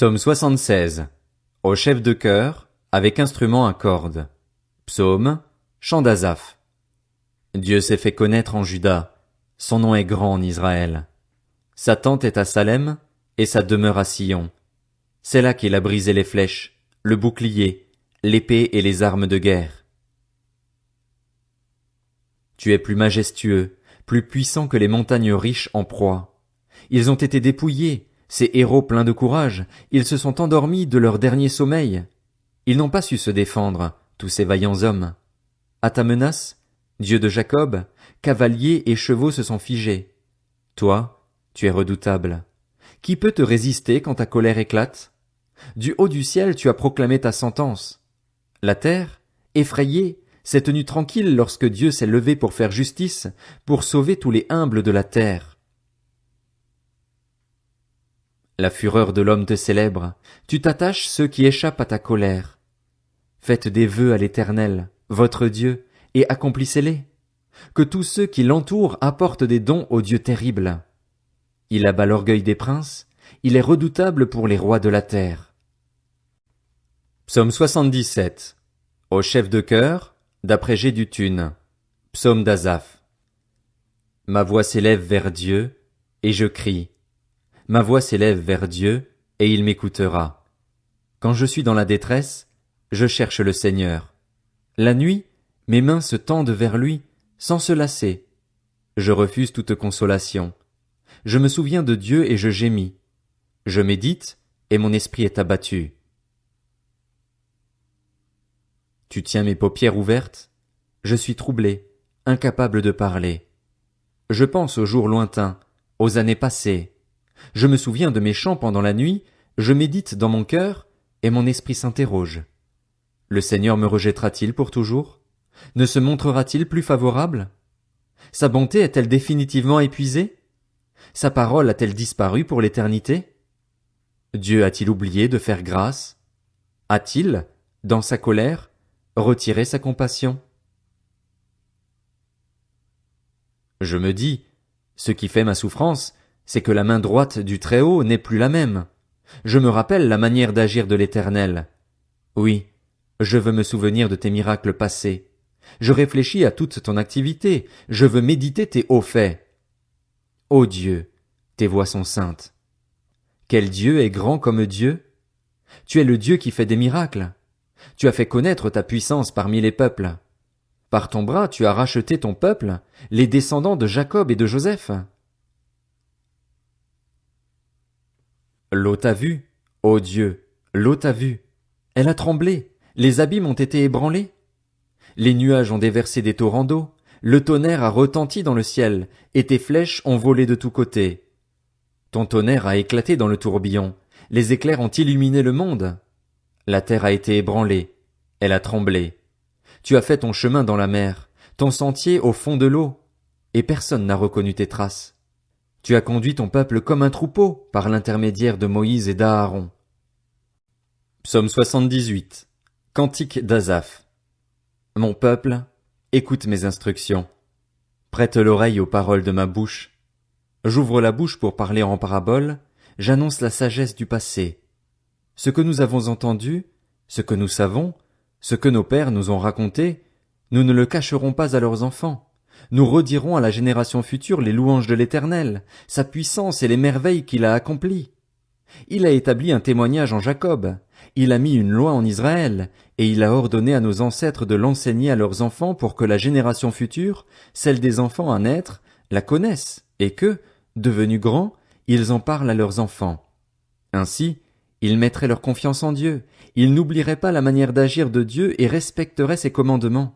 Psaume 76. Au chef de chœur, avec instrument à cordes. Psaume, chant d'Asaph. Dieu s'est fait connaître en Juda, son nom est grand en Israël. Sa tente est à Salem, et sa demeure à Sion. C'est là qu'il a brisé les flèches, le bouclier, l'épée et les armes de guerre. Tu es plus majestueux, plus puissant que les montagnes riches en proie. Ils ont été dépouillés, ces héros pleins de courage, ils se sont endormis de leur dernier sommeil. Ils n'ont pas su se défendre, tous ces vaillants hommes. À ta menace, Dieu de Jacob, cavaliers et chevaux se sont figés. Toi, tu es redoutable. Qui peut te résister quand ta colère éclate? Du haut du ciel tu as proclamé ta sentence. La terre, effrayée, s'est tenue tranquille lorsque Dieu s'est levé pour faire justice, pour sauver tous les humbles de la terre. La fureur de l'homme te célèbre, tu t'attaches ceux qui échappent à ta colère. Faites des vœux à l'Éternel, votre Dieu, et accomplissez-les. Que tous ceux qui l'entourent apportent des dons au Dieu terrible. Il abat l'orgueil des princes, il est redoutable pour les rois de la terre. Psaume 77. Au chef de chœur, d'après Jéduthune. Psaume d'Asaph. Ma voix s'élève vers Dieu, et je crie. Ma voix s'élève vers Dieu, et il m'écoutera. Quand je suis dans la détresse, je cherche le Seigneur. La nuit, mes mains se tendent vers lui, sans se lasser. Je refuse toute consolation. Je me souviens de Dieu et je gémis. Je médite, et mon esprit est abattu. Tu tiens mes paupières ouvertes? Je suis troublé, incapable de parler. Je pense aux jours lointains, aux années passées. Je me souviens de mes chants pendant la nuit, je médite dans mon cœur, et mon esprit s'interroge. Le Seigneur me rejettera-t-il pour toujours? Ne se montrera-t-il plus favorable? Sa bonté est-elle définitivement épuisée? Sa parole a-t-elle disparu pour l'éternité? Dieu a-t-il oublié de faire grâce? A-t-il, dans sa colère, retiré sa compassion? Je me dis, ce qui fait ma souffrance, c'est que la main droite du Très-Haut n'est plus la même. Je me rappelle la manière d'agir de l'Éternel. Oui, je veux me souvenir de tes miracles passés. Je réfléchis à toute ton activité, je veux méditer tes hauts faits. Ô Dieu, tes voies sont saintes. Quel Dieu est grand comme Dieu? Tu es le Dieu qui fait des miracles. Tu as fait connaître ta puissance parmi les peuples. Par ton bras tu as racheté ton peuple, les descendants de Jacob et de Joseph. L'eau t'a vu, ô Dieu, l'eau t'a vu. Elle a tremblé, les abîmes ont été ébranlés. Les nuages ont déversé des torrents d'eau, le tonnerre a retenti dans le ciel, et tes flèches ont volé de tous côtés. Ton tonnerre a éclaté dans le tourbillon, les éclairs ont illuminé le monde. La terre a été ébranlée, elle a tremblé. Tu as fait ton chemin dans la mer, ton sentier au fond de l'eau, et personne n'a reconnu tes traces. Tu as conduit ton peuple comme un troupeau par l'intermédiaire de Moïse et d'Aaron. Psaume 78. Cantique d'Asaph. Mon peuple, écoute mes instructions. Prête l'oreille aux paroles de ma bouche. J'ouvre la bouche pour parler en parabole, j'annonce la sagesse du passé. Ce que nous avons entendu, ce que nous savons, ce que nos pères nous ont raconté, nous ne le cacherons pas à leurs enfants. Nous redirons à la génération future les louanges de l'Éternel, sa puissance et les merveilles qu'il a accomplies. Il a établi un témoignage en Jacob, il a mis une loi en Israël, et il a ordonné à nos ancêtres de l'enseigner à leurs enfants pour que la génération future, celle des enfants à naître, la connaisse, et que, devenus grands, ils en parlent à leurs enfants. Ainsi, ils mettraient leur confiance en Dieu, ils n'oublieraient pas la manière d'agir de Dieu et respecteraient ses commandements.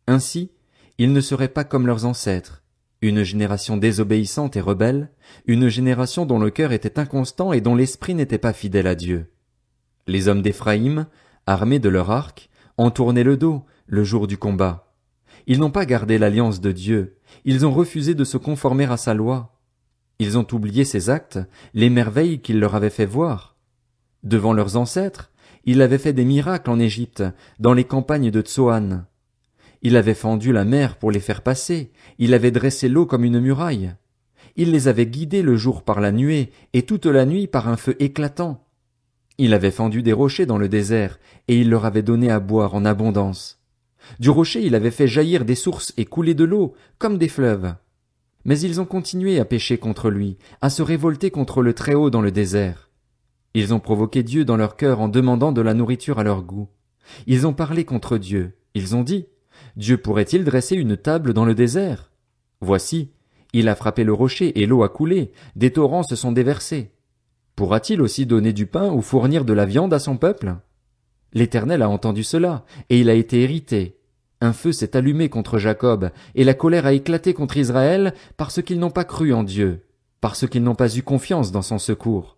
Ainsi, ils ne seraient pas comme leurs ancêtres, une génération désobéissante et rebelle, une génération dont le cœur était inconstant et dont l'esprit n'était pas fidèle à Dieu. Les hommes d'Éphraïm, armés de leur arc, ont tourné le dos le jour du combat. Ils n'ont pas gardé l'alliance de Dieu, ils ont refusé de se conformer à sa loi. Ils ont oublié ses actes, les merveilles qu'il leur avait fait voir. Devant leurs ancêtres, il avait fait des miracles en Égypte, dans les campagnes de Tsoan. Il avait fendu la mer pour les faire passer, il avait dressé l'eau comme une muraille. Il les avait guidés le jour par la nuée, et toute la nuit par un feu éclatant. Il avait fendu des rochers dans le désert, et il leur avait donné à boire en abondance. Du rocher il avait fait jaillir des sources et couler de l'eau, comme des fleuves. Mais ils ont continué à pécher contre lui, à se révolter contre le Très-Haut dans le désert. Ils ont provoqué Dieu dans leur cœur en demandant de la nourriture à leur goût. Ils ont parlé contre Dieu. Ils ont dit, Dieu pourrait-il dresser une table dans le désert? Voici, il a frappé le rocher et l'eau a coulé, des torrents se sont déversés. Pourra-t-il aussi donner du pain ou fournir de la viande à son peuple? L'Éternel a entendu cela, et il a été irrité. Un feu s'est allumé contre Jacob, et la colère a éclaté contre Israël, parce qu'ils n'ont pas cru en Dieu, parce qu'ils n'ont pas eu confiance dans son secours.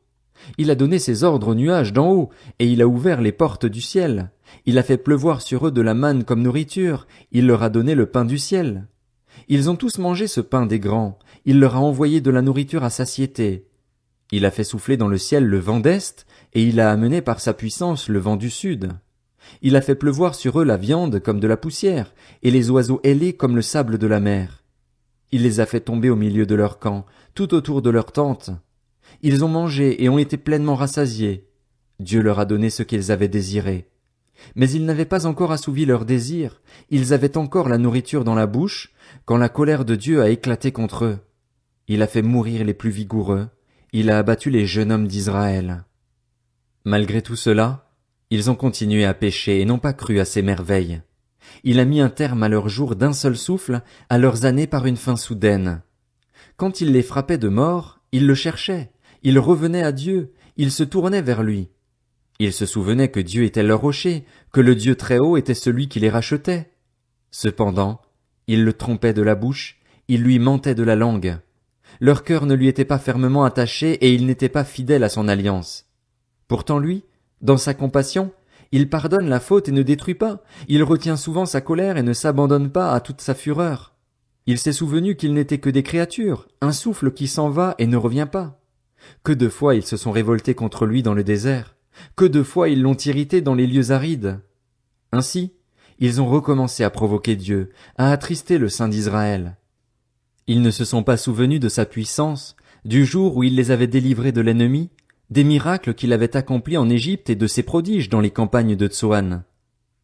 Il a donné ses ordres aux nuages d'en haut, et il a ouvert les portes du ciel. Il a fait pleuvoir sur eux de la manne comme nourriture, il leur a donné le pain du ciel. Ils ont tous mangé ce pain des grands, il leur a envoyé de la nourriture à satiété. Il a fait souffler dans le ciel le vent d'est, et il a amené par sa puissance le vent du sud. Il a fait pleuvoir sur eux la viande comme de la poussière, et les oiseaux ailés comme le sable de la mer. Il les a fait tomber au milieu de leur camp, tout autour de leur tente. Ils ont mangé et ont été pleinement rassasiés. Dieu leur a donné ce qu'ils avaient désiré. Mais ils n'avaient pas encore assouvi leur désir, ils avaient encore la nourriture dans la bouche, quand la colère de Dieu a éclaté contre eux. Il a fait mourir les plus vigoureux, il a abattu les jeunes hommes d'Israël. Malgré tout cela, ils ont continué à pécher et n'ont pas cru à ses merveilles. Il a mis un terme à leurs jours d'un seul souffle, à leurs années par une fin soudaine. Quand il les frappait de mort, ils le cherchaient, ils revenaient à Dieu, ils se tournaient vers lui. Ils se souvenaient que Dieu était leur rocher, que le Dieu très haut était celui qui les rachetait. Cependant, ils le trompaient de la bouche, ils lui mentaient de la langue. Leur cœur ne lui était pas fermement attaché et il n'était pas fidèle à son alliance. Pourtant lui, dans sa compassion, il pardonne la faute et ne détruit pas, il retient souvent sa colère et ne s'abandonne pas à toute sa fureur. Il s'est souvenu qu'ils n'étaient que des créatures, un souffle qui s'en va et ne revient pas. Que de fois ils se sont révoltés contre lui dans le désert, que de fois ils l'ont irrité dans les lieux arides. Ainsi, ils ont recommencé à provoquer Dieu, à attrister le Saint d'Israël. Ils ne se sont pas souvenus de sa puissance, du jour où il les avait délivrés de l'ennemi, des miracles qu'il avait accomplis en Égypte et de ses prodiges dans les campagnes de Tsoan.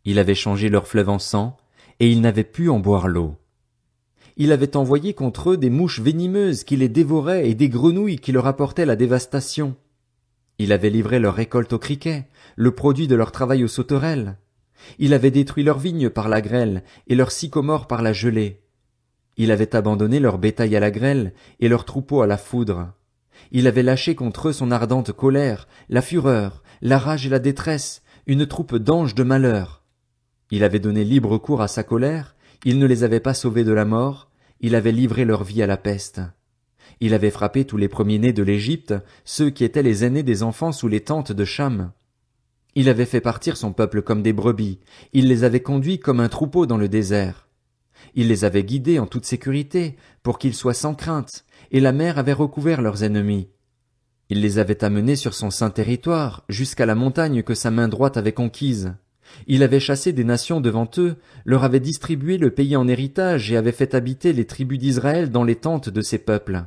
Il avait changé leur fleuve en sang, et ils n'avaient pu en boire l'eau. Il avait envoyé contre eux des mouches venimeuses qui les dévoraient et des grenouilles qui leur apportaient la dévastation. Il avait livré leur récolte aux criquets, le produit de leur travail aux sauterelles. Il avait détruit leurs vignes par la grêle et leurs sycomores par la gelée. Il avait abandonné leur bétail à la grêle et leurs troupeaux à la foudre. Il avait lâché contre eux son ardente colère, la fureur, la rage et la détresse, une troupe d'anges de malheur. Il avait donné libre cours à sa colère, il ne les avait pas sauvés de la mort, il avait livré leur vie à la peste. Il avait frappé tous les premiers-nés de l'Égypte, ceux qui étaient les aînés des enfants sous les tentes de Cham. Il avait fait partir son peuple comme des brebis, il les avait conduits comme un troupeau dans le désert. Il les avait guidés en toute sécurité, pour qu'ils soient sans crainte, et la mer avait recouvert leurs ennemis. Il les avait amenés sur son saint territoire, jusqu'à la montagne que sa main droite avait conquise. Il avait chassé des nations devant eux, leur avait distribué le pays en héritage et avait fait habiter les tribus d'Israël dans les tentes de ses peuples.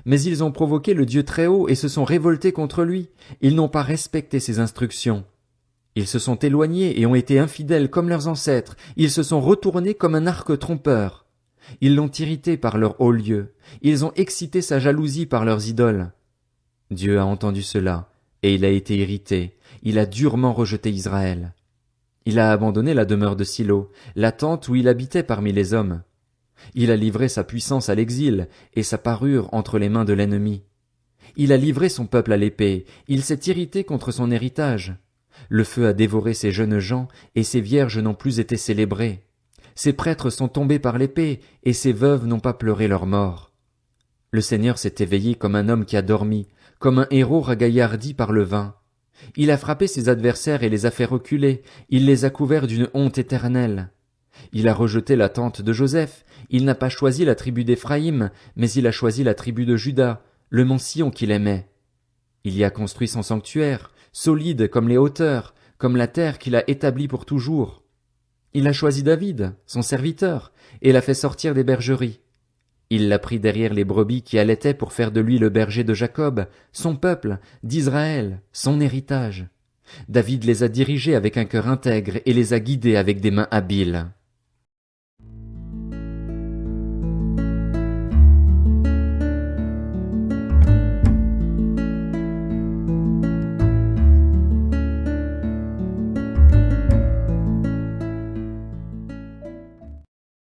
Mais ils ont provoqué le Dieu très haut et se sont révoltés contre lui, ils n'ont pas respecté ses instructions. Ils se sont éloignés et ont été infidèles comme leurs ancêtres, ils se sont retournés comme un arc trompeur. Ils l'ont irrité par leurs hauts lieux, ils ont excité sa jalousie par leurs idoles. Dieu a entendu cela, et il a été irrité, il a durement rejeté Israël. Il a abandonné la demeure de Silo, la tente où il habitait parmi les hommes. Il a livré sa puissance à l'exil, et sa parure entre les mains de l'ennemi. Il a livré son peuple à l'épée, il s'est irrité contre son héritage. Le feu a dévoré ses jeunes gens, et ses vierges n'ont plus été célébrées. Ses prêtres sont tombés par l'épée, et ses veuves n'ont pas pleuré leur mort. Le Seigneur s'est éveillé comme un homme qui a dormi, comme un héros ragaillardi par le vin. Il a frappé ses adversaires et les a fait reculer, il les a couverts d'une honte éternelle. Il a rejeté la tente de Joseph, il n'a pas choisi la tribu d'Éphraïm, mais il a choisi la tribu de Juda, le mont Sion qu'il aimait. Il y a construit son sanctuaire, solide comme les hauteurs, comme la terre qu'il a établie pour toujours. Il a choisi David, son serviteur, et l'a fait sortir des bergeries. Il l'a pris derrière les brebis qui allaitaient pour faire de lui le berger de Jacob, son peuple, d'Israël, son héritage. David les a dirigés avec un cœur intègre et les a guidés avec des mains habiles.